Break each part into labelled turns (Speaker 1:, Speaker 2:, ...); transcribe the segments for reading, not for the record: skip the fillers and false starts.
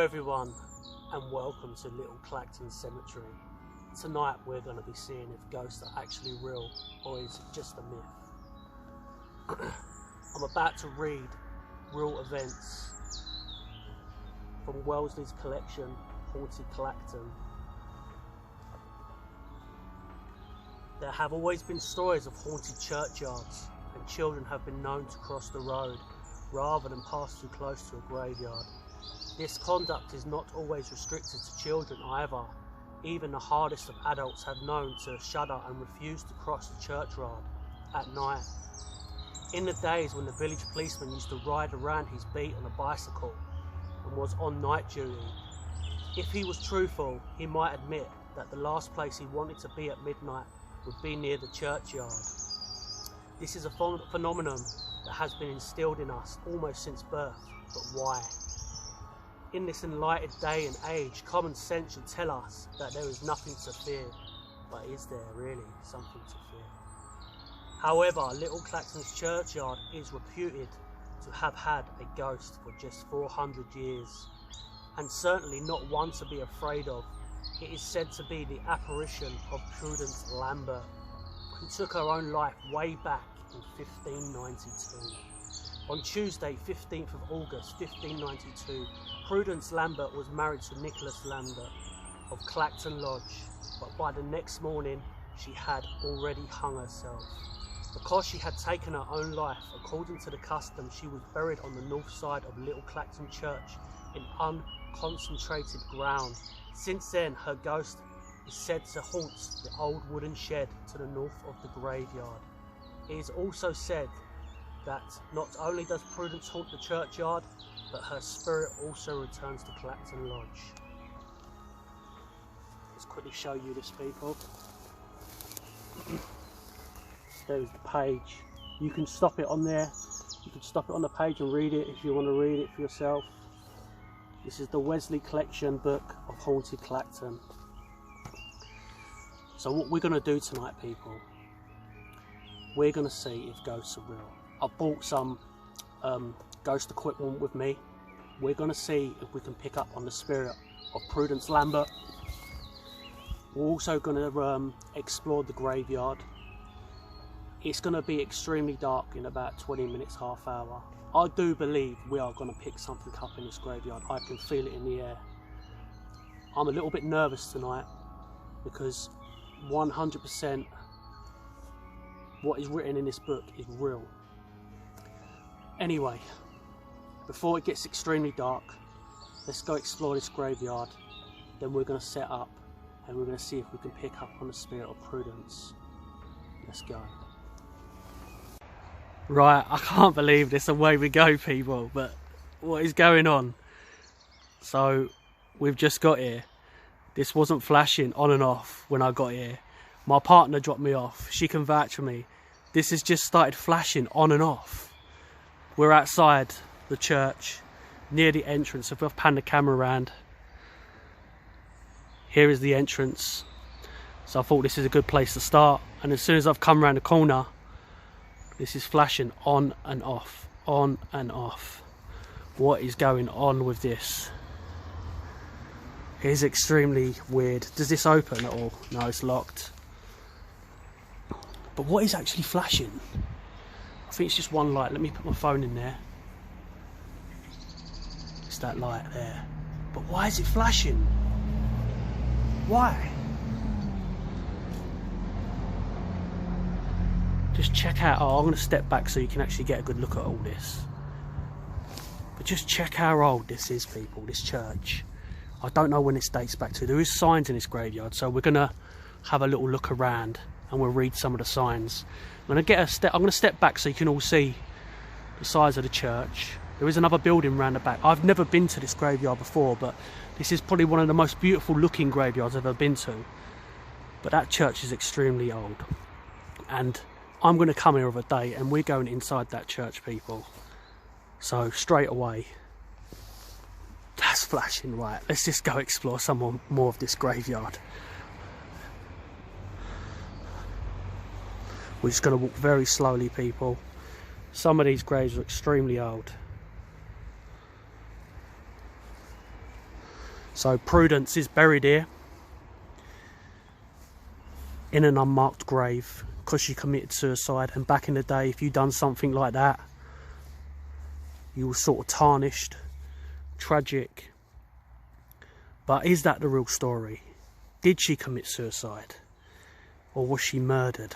Speaker 1: everyone, and welcome to Little Clacton Cemetery. Tonight we're going to be seeing if ghosts are actually real or is it just a myth. I'm about to read real events from Wellesley's collection, Haunted Clacton. There have always been stories of haunted churchyards, and children have been known to cross the road rather than pass too close to a graveyard. This conduct is not always restricted to children either. Even the hardest of adults have known to shudder and refuse to cross the churchyard at night. In the days when the village policeman used to ride around his beat on a bicycle and was on night duty, if he was truthful, he might admit that the last place he wanted to be at midnight would be near the churchyard. This is a phenomenon that has been instilled in us almost since birth, but why? In this enlightened day and age, common sense should tell us that there is nothing to fear, but is there really something to fear? However, Little Clacton's churchyard is reputed to have had a ghost for just 400 years, and certainly not one to be afraid of. It is said to be the apparition of Prudence Lambert, who took her own life way back in 1592. On Tuesday, 15th of August 1592, Prudence Lambert was married to Nicholas Lambert of Clacton Lodge, but by the next morning she had already hung herself. Because she had taken her own life, according to the custom, she was buried on the north side of Little Clacton Church in unconcentrated ground. Since then, her ghost is said to haunt the old wooden shed to the north of the graveyard. It is also said that not only does Prudence haunt the churchyard, but her spirit also returns to Clacton Lodge. Let's quickly show you this, people. There's the page. You can stop it on there. You can stop it on the page and read it if you want to read it for yourself. This is the Wellesley collection book of Haunted Clacton. So what we're going to do tonight, people, we're going to see if ghosts are real. I've bought some ghost equipment with me. We're going to see if we can pick up on the spirit of Prudence Lambert. We're also going to explore the graveyard. It's going to be extremely dark in about 20 minutes, half hour. I do believe we are going to pick something up in this graveyard. I can feel it in the air. I'm a little bit nervous tonight because 100% what is written in this book is real. Anyway, before it gets extremely dark, let's go explore this graveyard. Then we're going to set up and we're going to see if we can pick up on the spirit of Prudence. Let's go. Right, I can't believe this, away we go, people, but what is going on? So, we've just got here. This wasn't flashing on and off when I got here. My partner dropped me off. She can vouch for me. This has just started flashing on and off. We're outside the church, near the entrance. If I've panned the camera around, here is the entrance. So I thought this is a good place to start. And as soon as I've come around the corner, this is flashing on and off, on and off. What is going on with this? It is extremely weird. Does this open at all? No, it's locked. But what is actually flashing? I think it's just one light. Let me put my phone in there. It's that light there. But why is it flashing? Why? Just check out. Oh, I'm going to step back so you can actually get a good look at all this. But just check how old this is, people, this church. I don't know when this dates back to. There is signs in this graveyard, so we're going to have a little look around and we'll read some of the signs. I'm going to step back so you can all see the size of the church. There is another building round the back. I've never been to this graveyard before, but this is probably one of the most beautiful looking graveyards I've ever been to. But that church is extremely old. And I'm going to come here of a day and we're going inside that church, people. So straight away, that's flashing. Right, let's just go explore some more of this graveyard. We're just going to walk very slowly, people. Some of these graves are extremely old. So Prudence is buried here in an unmarked grave because she committed suicide. And back in the day, if you done something like that, you were sort of tarnished. Tragic. But is that the real story? Did she commit suicide? Or was she murdered?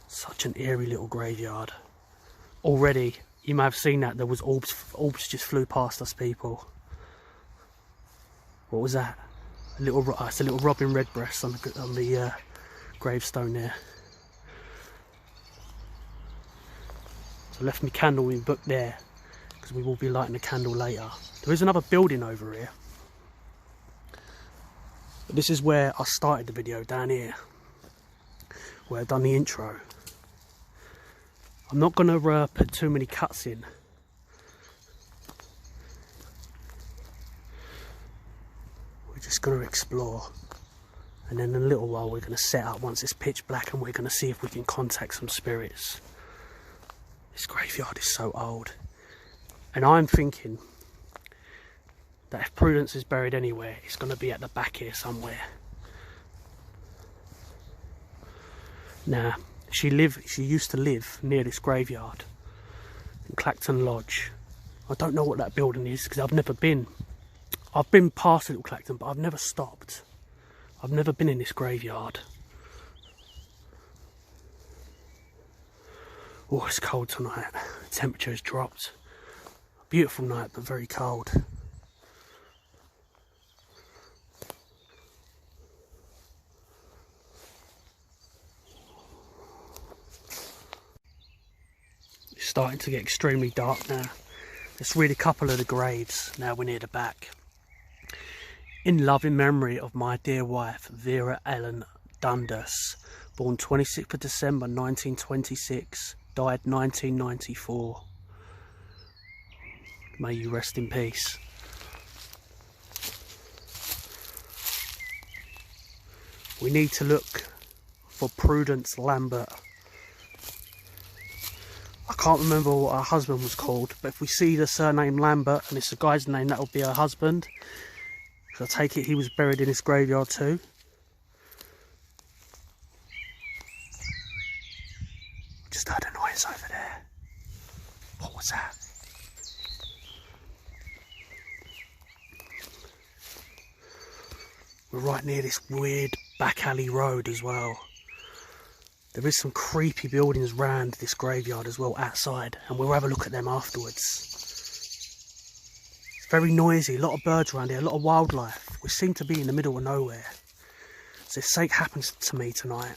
Speaker 1: Such an eerie little graveyard. Already, you may have seen that there was orbs just flew past us, people. What was that? It's a little robin redbreast on the gravestone there. So I left my candle in book there because we will be lighting a candle later. There is another building over here. But this is where I started the video, down here, where I've done the intro. I'm not going to put too many cuts in. We're just going to explore. And then in a little while we're going to set up once it's pitch black, and we're going to see if we can contact some spirits. This graveyard is so old. And I'm thinking that if Prudence is buried anywhere, it's going to be at the back here somewhere. Now, she used to live near this graveyard in Clacton Lodge. I don't know what that building is because I've never been. I've been past Little Clacton, but I've never stopped. I've never been in this graveyard. Oh, it's cold tonight. The temperature has dropped. Beautiful night, but very cold. It's starting to get extremely dark now. Let's read a couple of the graves now we're near the back. In loving memory of my dear wife, Vera Ellen Dundas, born 26th of December 1926, died 1994. May you rest in peace. We need to look for Prudence Lambert. I can't remember what her husband was called, but if we see the surname Lambert and it's a guy's name, that'll be her husband. So I take it he was buried in this graveyard too. Just heard a noise over there. What was that? We're right near this weird back alley road as well. There is some creepy buildings round this graveyard as well outside, and we'll have a look at them afterwards. It's very noisy, a lot of birds around here, a lot of wildlife. We seem to be in the middle of nowhere. So if something happens to me tonight,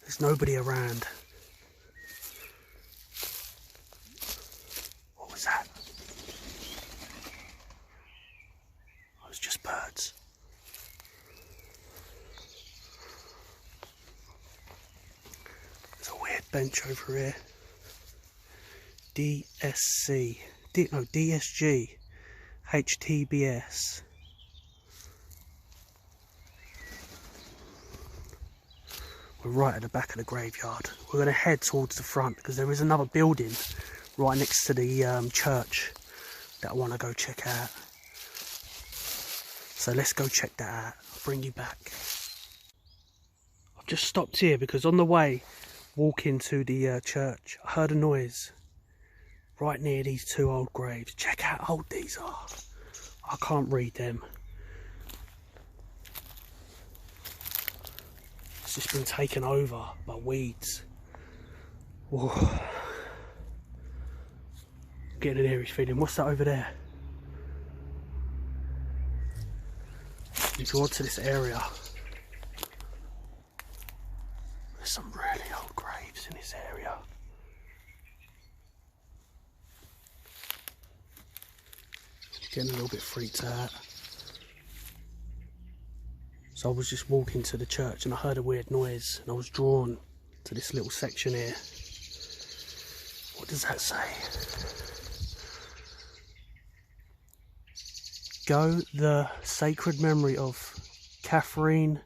Speaker 1: there's nobody around. What was that? It was just birds. Bench over here. DSG HTBS. We're right at the back of the graveyard. We're going to head towards the front because there is another building right next to the church that I want to go check out. So let's go check that out. I'll bring you back. I've just stopped here because on the way walking to the church, I heard a noise right near these two old graves. Check out how old these are. I can't read them. It's just been taken over by weeds. Whoa. Getting an eerie feeling. What's that over there? You go to this area. There's some really old graves in this area. Getting a little bit freaked out. So I was just walking to the church and I heard a weird noise and I was drawn to this little section here. What does that say? Go the sacred memory of Catherine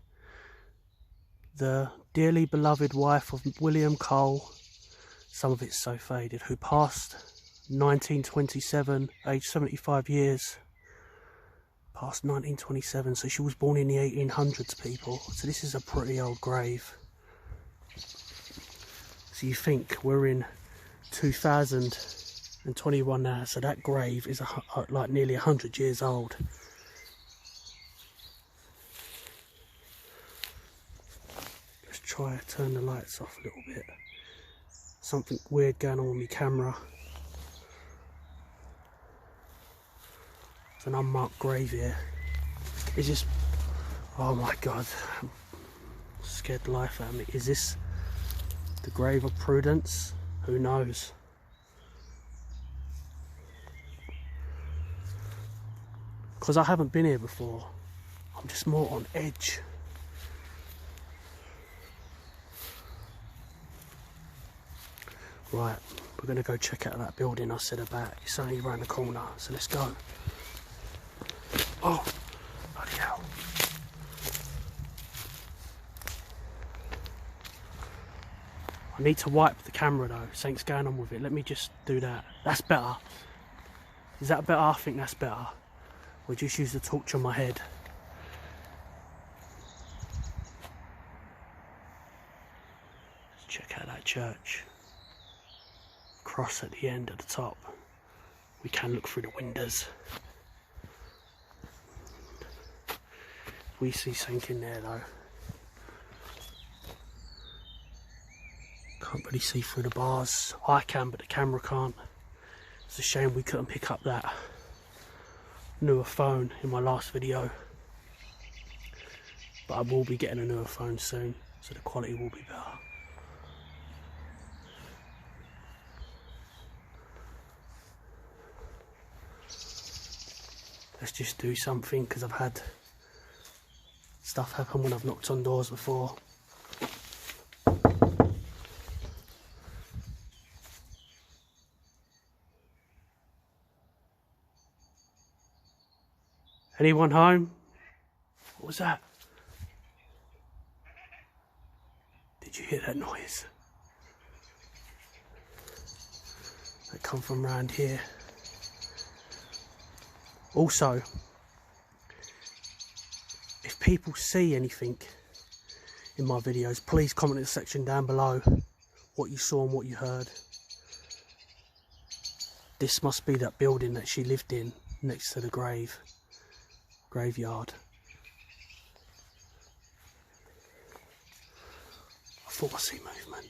Speaker 1: the dearly beloved wife of William Cole, some of it's so faded, who passed 1927, aged 75 years. Past 1927, so she was born in the 1800s, people. So this is a pretty old grave. So you think we're in 2021 now, so that grave is like nearly 100 years old. Let's try to turn the lights off a little bit. Something weird going on with my camera. It's an unmarked grave here. Is this... oh my god. Scared the life out of me. Is this the grave of Prudence? Who knows? Because I haven't been here before. I'm just more on edge. Right, we're going to go check out that building I said about. It's only around the corner, so let's go. Oh, bloody hell. I need to wipe the camera though, something's going on with it. Let me just do that. That's better. Is that better? I think that's better. We'll just use the torch on my head. Let's check out that church. Cross at the end at the top. We can look through the windows. We see something in there though. Can't really see through the bars. I can, but the camera can't. It's a shame we couldn't pick up that newer phone in my last video. But I will be getting a newer phone soon, so the quality will be better. Let's just do something, because I've had stuff happen when I've knocked on doors before. Anyone home? What was that? Did you hear that noise? That come from around here. Also, if people see anything in my videos, please comment in the section down below what you saw and what you heard. This must be that building that she lived in next to the graveyard. I thought I see movement.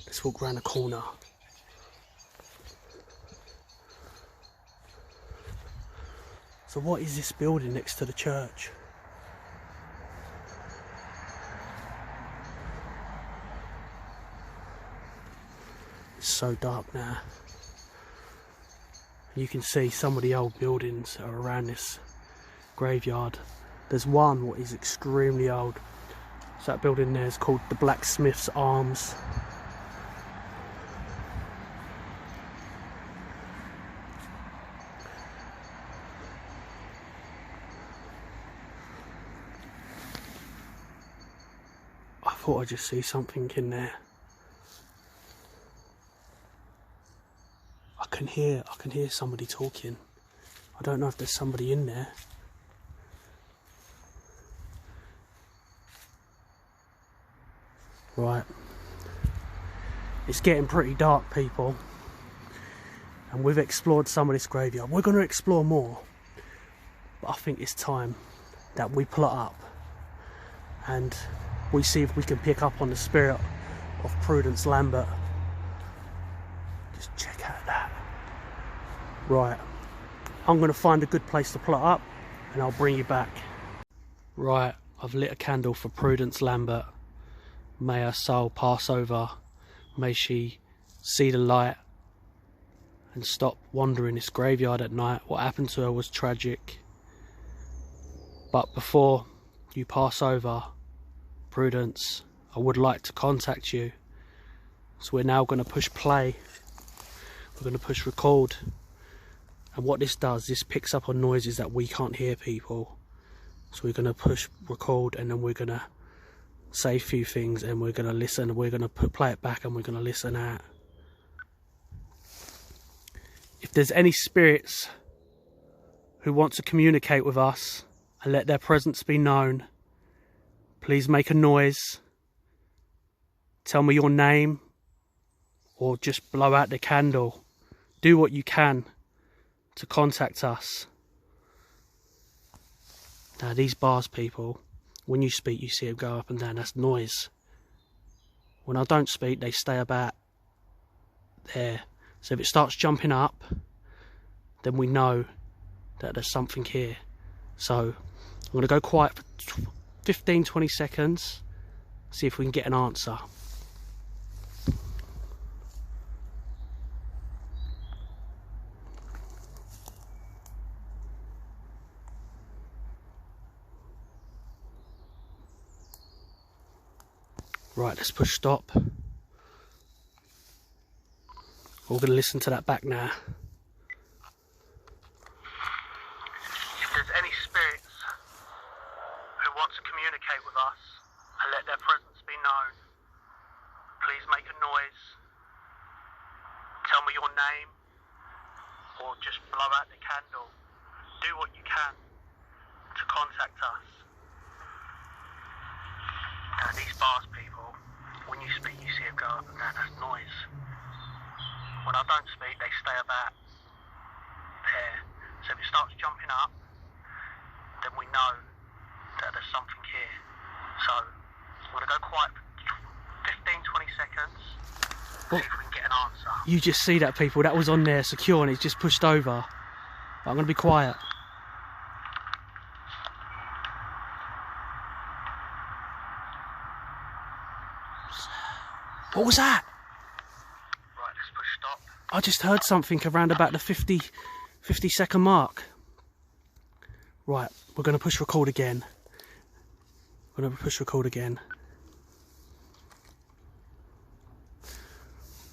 Speaker 1: Let's walk around the corner. So what is this building next to the church? It's so dark now. You can see some of the old buildings that are around this graveyard. There's one what is extremely old. So that building there is called the Blacksmith's Arms. I thought I'd just see something in there. I can hear somebody talking. I don't know if there's somebody in there. Right. It's getting pretty dark, people. And we've explored some of this graveyard. We're going to explore more. But I think it's time that we plot up and we see if we can pick up on the spirit of Prudence Lambert. Just check out that. Right, I'm going to find a good place to plot up and I'll bring you back. Right, I've lit a candle for Prudence Lambert. May her soul pass over. May she see the light and stop wandering this graveyard at night. What happened to her was tragic. But before you pass over, Prudence, I would like to contact you. So we're now going to push play. We're going to push record. And what this does, this picks up on noises that we can't hear, people. So we're going to push record, and then we're going to say a few things, and we're going to listen, and we're going to play it back, and we're going to listen out. If there's any spirits who want to communicate with us and let their presence be known, please make a noise. Tell me your name, or just blow out the candle. Do what you can to contact us. Now these bars, people, when you speak you see them go up and down, that's noise. When I don't speak they stay about there. So if it starts jumping up, then we know that there's something here. So I'm going to go quiet for 15-20 seconds, see if we can get an answer. Right, let's push stop. We're going to listen to that back now. If there's any spirits who want to communicate with us and let their presence be known, please make a noise. Tell me your name, or just blow out the candle. Do what you can to contact us. Now these bars, people, when you speak you see them go up and down, that's noise. When I don't speak they stay about there. So if it starts jumping up, then we know that there's something here. So I'm going to go quiet for 15-20 seconds, see if we can get an answer. You just see that, people, that was on there secure and it's just pushed over. But I'm going to be quiet. What was that? Right, let's push stop. I just heard something around about the 50 second mark. Right, we're going to push record again. We're going to push record again.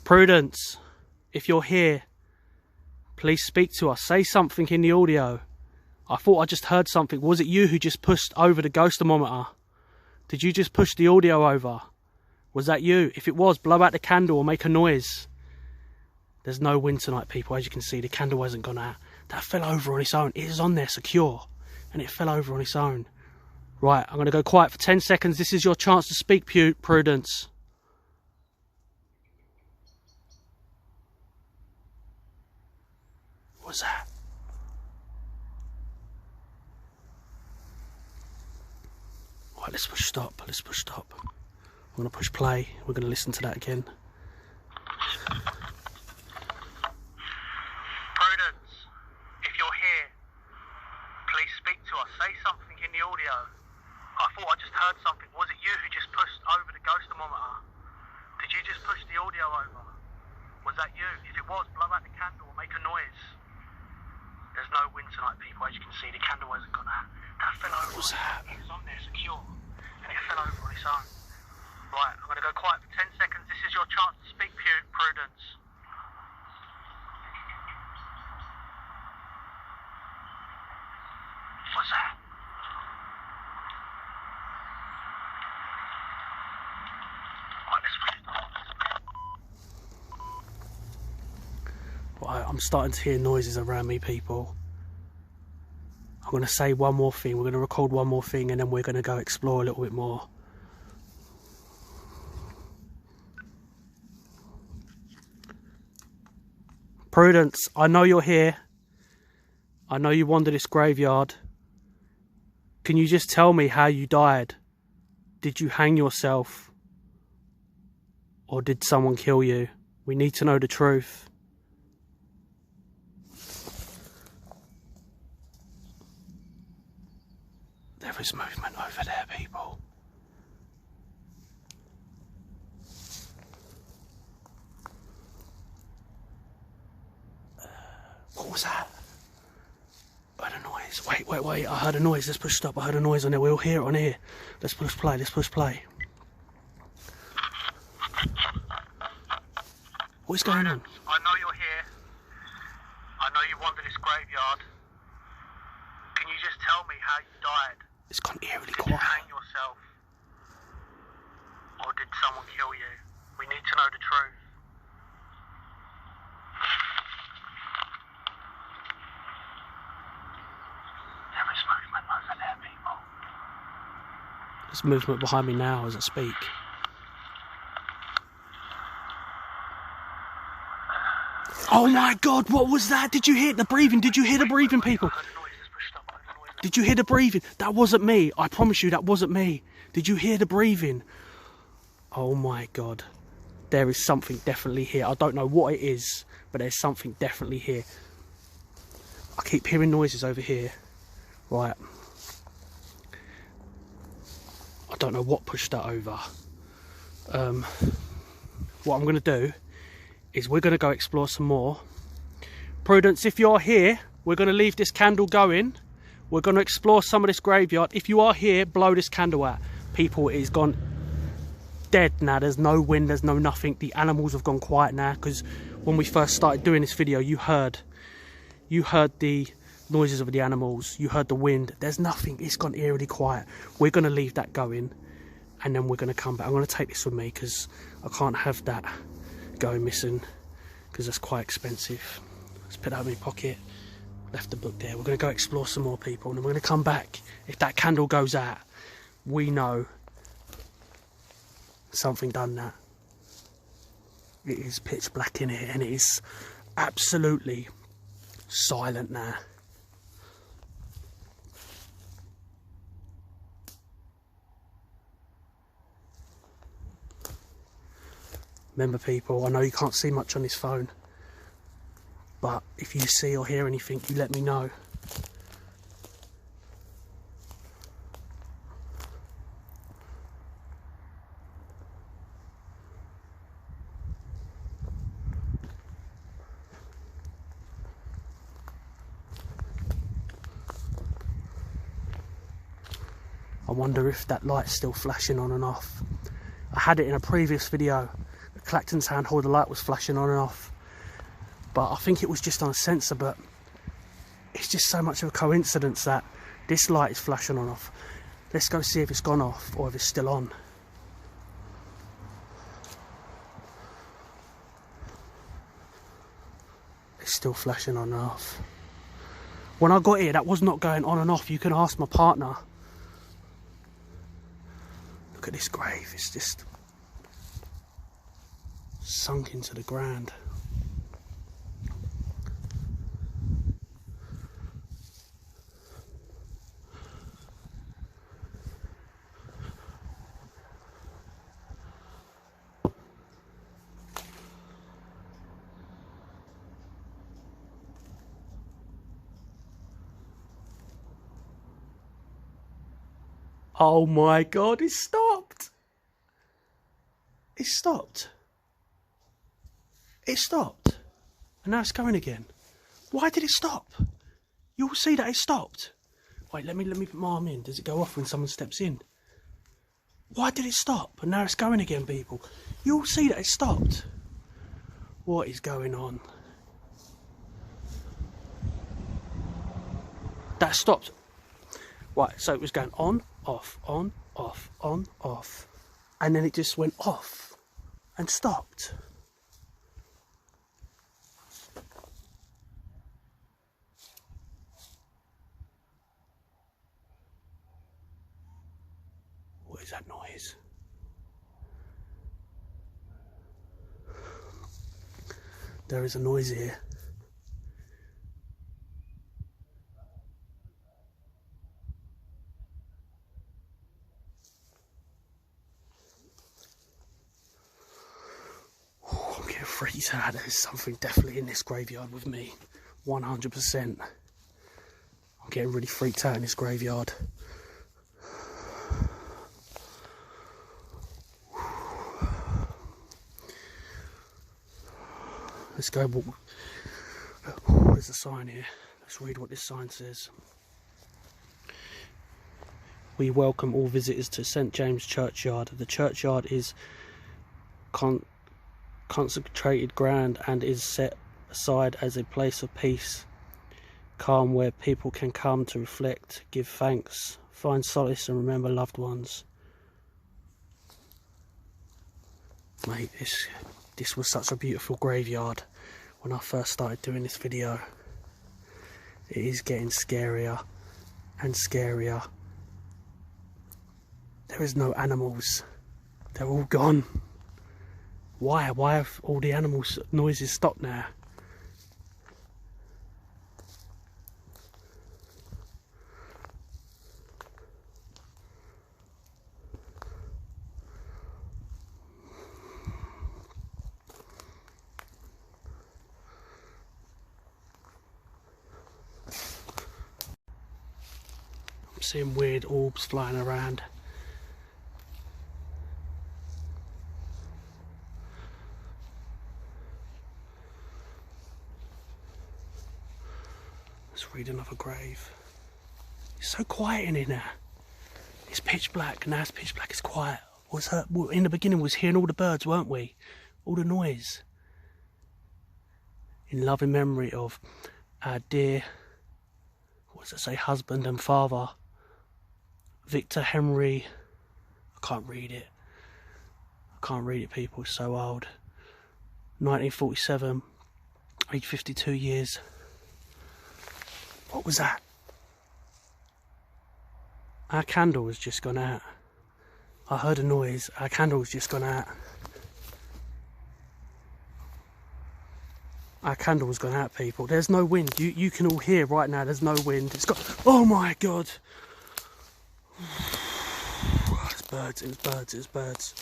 Speaker 1: Prudence, if you're here, please speak to us. Say something in the audio. I thought I just heard something. Was it you who just pushed over the ghost thermometer? Did you just push the audio over? Was that you? If it was, blow out the candle or make a noise. There's no wind tonight, people. As you can see, the candle hasn't gone out. That fell over on its own. It is on there secure, and it fell over on its own. Right, I'm going to go quiet for 10 seconds. This is your chance to speak, Prudence. What was that? Right, let's push stop. Let's push stop. I'm going to push play. We're going to listen to that again. Prudence, if you're here, please speak to us. Say something in the audio. I thought I just heard something. Was it you who just pushed over the ghost thermometer? Did you just push the audio over? Was that you? If it was, blow out the candle or make a noise. There's no wind tonight, people. As you can see, the candle hasn't gone out. That fell over. What was that? It was on there secure, and it fell over on its own. Right, I'm going to go quiet for 10 seconds. This is your chance to speak, Prudence. What's that? Right, let's put it on. Right, I'm starting to hear noises around me, people. I'm going to say one more thing. We're going to record one more thing, and then we're going to go explore a little bit more. Prudence, I know you're here. I know you wander this graveyard. Can you just tell me how you died? Did you hang yourself? Or did someone kill you? We need to know the truth. There is movement over there, people. What was that? I heard a noise. Wait. I heard a noise. Let's push stop. I heard a noise on there. We'll hear it on here. Let's push play. Let's push play. What is going on? I know you're here. I know you wander this graveyard. Can you just tell me how you died? It's gone eerily
Speaker 2: Did you
Speaker 1: quiet.
Speaker 2: hang yourself? Or did someone kill you? We need to know the truth. There is movement over there, people.
Speaker 1: There's movement behind me now as I speak. Oh my God, what was that? Did you hear the breathing? Did you hear the breathing, people? Did you hear the breathing? That wasn't me. I promise you that wasn't me. Did you hear the breathing? Oh my God. There is something definitely here. I don't know what it is, but there's something definitely here. I keep hearing noises over here. Right. I don't know what pushed that over. What I'm going to do is we're going to go explore some more. Prudence, if you're here, we're going to leave this candle going. We're going to explore some of this graveyard. If you are here, blow this candle out. People, it is gone dead now. There's no wind, there's no nothing. The animals have gone quiet now, because when we first started doing this video, you heard the noises of the animals, you heard the wind. There's nothing. It's gone eerily quiet. We're going to leave that going, and then we're going to come back. I'm going to take this with me because I can't have that going missing, because that's quite expensive. Let's put that in my pocket. Left the book there. We're going to go explore some more, people, and then we're going to come back. If that candle goes out, we know something done that. It is pitch black in here, and it is absolutely silent now. Remember, people, I know you can't see much on this phone, but if you see or hear anything, you let me know. I wonder if that light's still flashing on and off. I had it in a previous video. The Clacton's handhold, the light was flashing on and off. But I think it was just on a sensor, but it's just so much of a coincidence that this light is flashing on and off. Let's go see if it's gone off or if it's still on. It's still flashing on and off. When I got here, that was not going on and off. You can ask my partner. Look at this grave, it's just sunk into the ground. Oh my God, it stopped. It stopped. It stopped. And now it's going again. Why did it stop? You'll see that it stopped. Wait, let me put my arm in. Does it go off when someone steps in? Why did it stop? And now it's going again, people. You'll see that it stopped. What is going on? That stopped. Right, so it was going on, off, on, off, on, off. And then it just went off and stopped. What is that noise? There is a noise here. I'm getting freaked out. There's something definitely in this graveyard with me. 100%. I'm getting really freaked out in this graveyard. Let's go. There's a sign here. Let's read what this sign says. We welcome all visitors to St. James Churchyard. The churchyard is consecrated ground and is set aside as a place of peace, calm, where people can come to reflect, give thanks Find solace and remember loved ones. Mate, this was such a beautiful graveyard when I first started doing this video. It is getting scarier and scarier. There is no animals. They're all gone. Why? Why have all the animals' noises stopped now? I'm seeing weird orbs flying around. Let's read another grave. It's so quiet in here now. It's pitch black, now it's pitch black, it's quiet. In the beginning we was hearing all the birds, weren't we? All the noise. In loving memory of our dear, what does it say, husband and father, Victor Henry, I can't read it. I can't read it, people, it's so old. 1947, aged 52 years. What was that? Our candle has just gone out. I heard a noise, our candle has just gone out. Our candle has gone out, people. There's no wind. You can all hear right now there's no wind. It's got, oh my god. It's birds, it was birds, it was birds.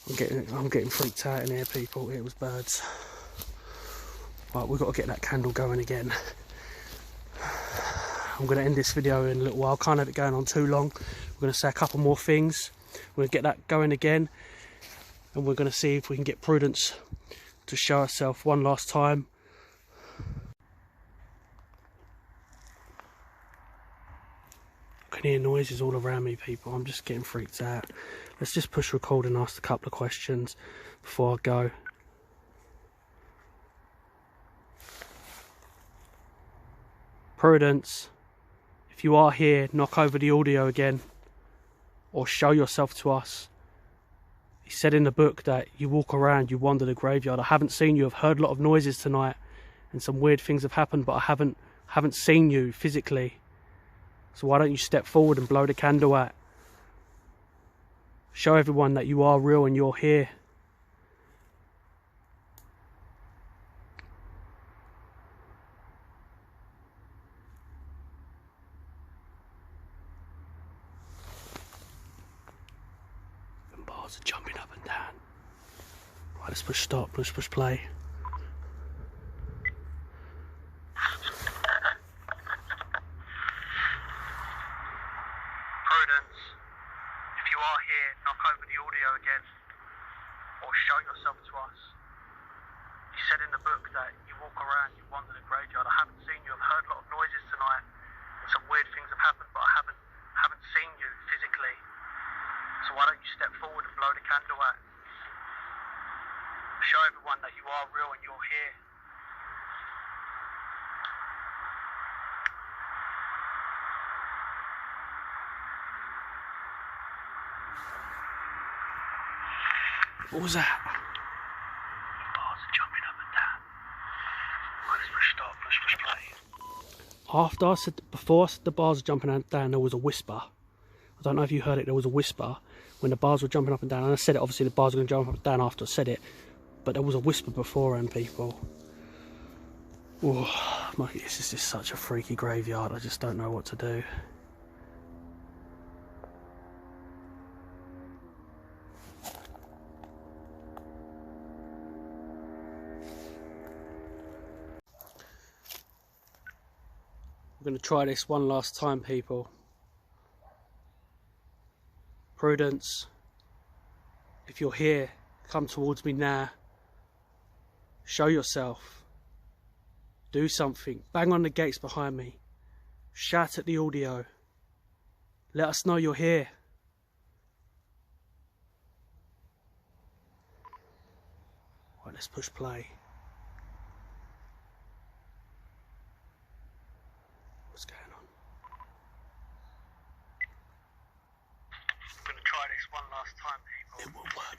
Speaker 1: I'm getting freaked out in here, people. It was birds. Right, we've got to get that candle going again. I'm going to end this video in a little while. Can't have it going on too long. We're going to say a couple more things. We're going to get that going again. And we're going to see if we can get Prudence to show herself one last time. I can hear noises all around me, people. I'm just getting freaked out. Let's just push record and ask a couple of questions before I go. Prudence, if you are here, knock over the audio again or show yourself to us. He said in the book that you walk around, you wander the graveyard. I haven't seen you. I've heard a lot of noises tonight and some weird things have happened, but I haven't seen you physically. So why don't you step forward and blow the candle out? Show everyone that you are real and you're here. And bars are jumping up and down. Right, let's push stop, let's push play.
Speaker 2: Prudence, if you are here, knock over the audio again, or show yourself to us. You said in the book that you walk around, you wander the graveyard. I haven't seen you. I've heard a lot of noises tonight, and some weird things have happened, but I haven't seen you physically. So why don't you step forward and blow the candle out? Show everyone that you are real and you're here.
Speaker 1: What was that?
Speaker 2: Bars are jumping up and down. Right, let's push stop, let's push play.
Speaker 1: After I said, before I said the bars were jumping up and down, there was a whisper. I don't know if you heard it, there was a whisper when the bars were jumping up and down. And I said it, obviously the bars were going to jump up and down after I said it. But there was a whisper beforehand, people. Oh, this is just such a freaky graveyard. I just don't know what to do. We're going to try this one last time, people. Prudence, if you're here, come towards me now. Show yourself. Do something. Bang on the gates behind me. Shout at the audio. Let us know you're here. Right, let's push play. What's going on?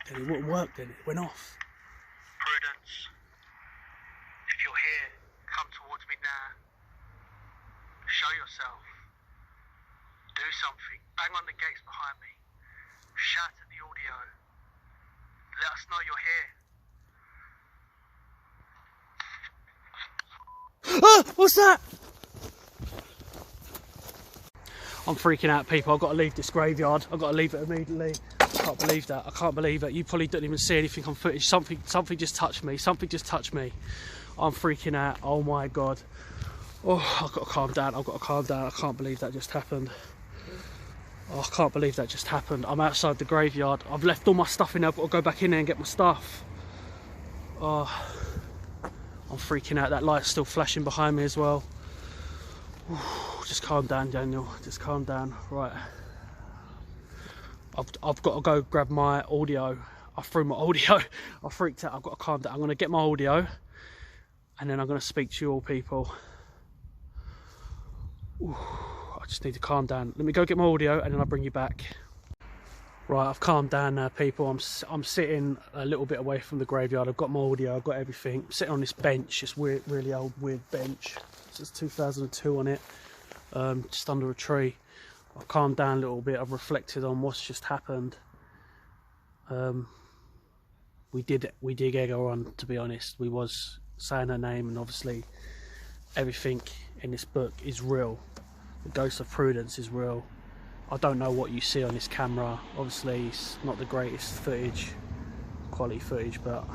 Speaker 1: then. It wouldn't work then. It went off.
Speaker 2: Prudence, if you're here, come towards me now. Show yourself. Do something. Bang on the gates behind me. Shout at the audio. Let us know you're here.
Speaker 1: Ah! What's that? I'm freaking out, people. I've got to leave this graveyard. I've got to leave it immediately. I can't believe that. I can't believe it. You probably don't even see anything on footage. Something just touched me. Something just touched me. I'm freaking out. Oh my God. Oh, I've got to calm down. I've got to calm down. I can't believe that just happened. Oh, I can't believe that just happened. I'm outside the graveyard. I've left all my stuff in there. I've got to go back in there and get my stuff. Oh, I'm freaking out. That light's still flashing behind me as well. Ooh, just calm down, Daniel. Just calm down. Right. I've got to go grab my audio. I threw my audio. I freaked out. I've got to calm down. I'm going to get my audio and then I'm going to speak to you all, people. Ooh, I just need to calm down. Let me go get my audio and then I'll bring you back. Right, I've calmed down now, people. I'm sitting a little bit away from the graveyard. I've got my audio, I've got everything. I'm sitting on this bench, this weird, really old, weird bench. It says 2002 on it, just under a tree. I've calmed down a little bit. I've reflected on what's just happened. We did egg her on, to be honest. We was saying her name, and obviously everything in this book is real. The ghost of Prudence is real. I don't know what you see on this camera. Obviously it's not the greatest footage, quality footage, but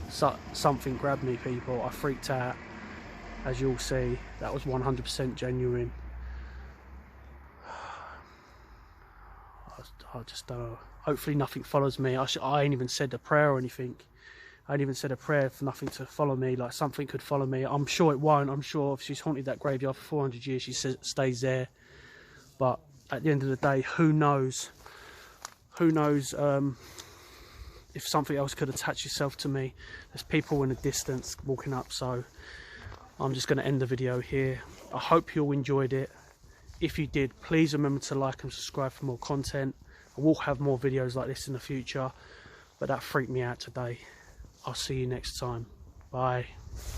Speaker 1: something grabbed me, people. I freaked out, as you'll see. That was 100% genuine. I just don't know. Hopefully nothing follows me. I ain't even said a prayer or anything. I ain't even said a prayer for nothing to follow me. Like, something could follow me. I'm sure it won't. I'm sure if she's haunted that graveyard for 400 years, she stays there. But at the end of the day, who knows? Who knows if something else could attach itself to me. There's people in the distance walking up, so I'm just going to end the video here. I hope you all enjoyed it. If you did, please remember to like and subscribe for more content. I will have more videos like this in the future, but that freaked me out today. I'll see you next time. Bye.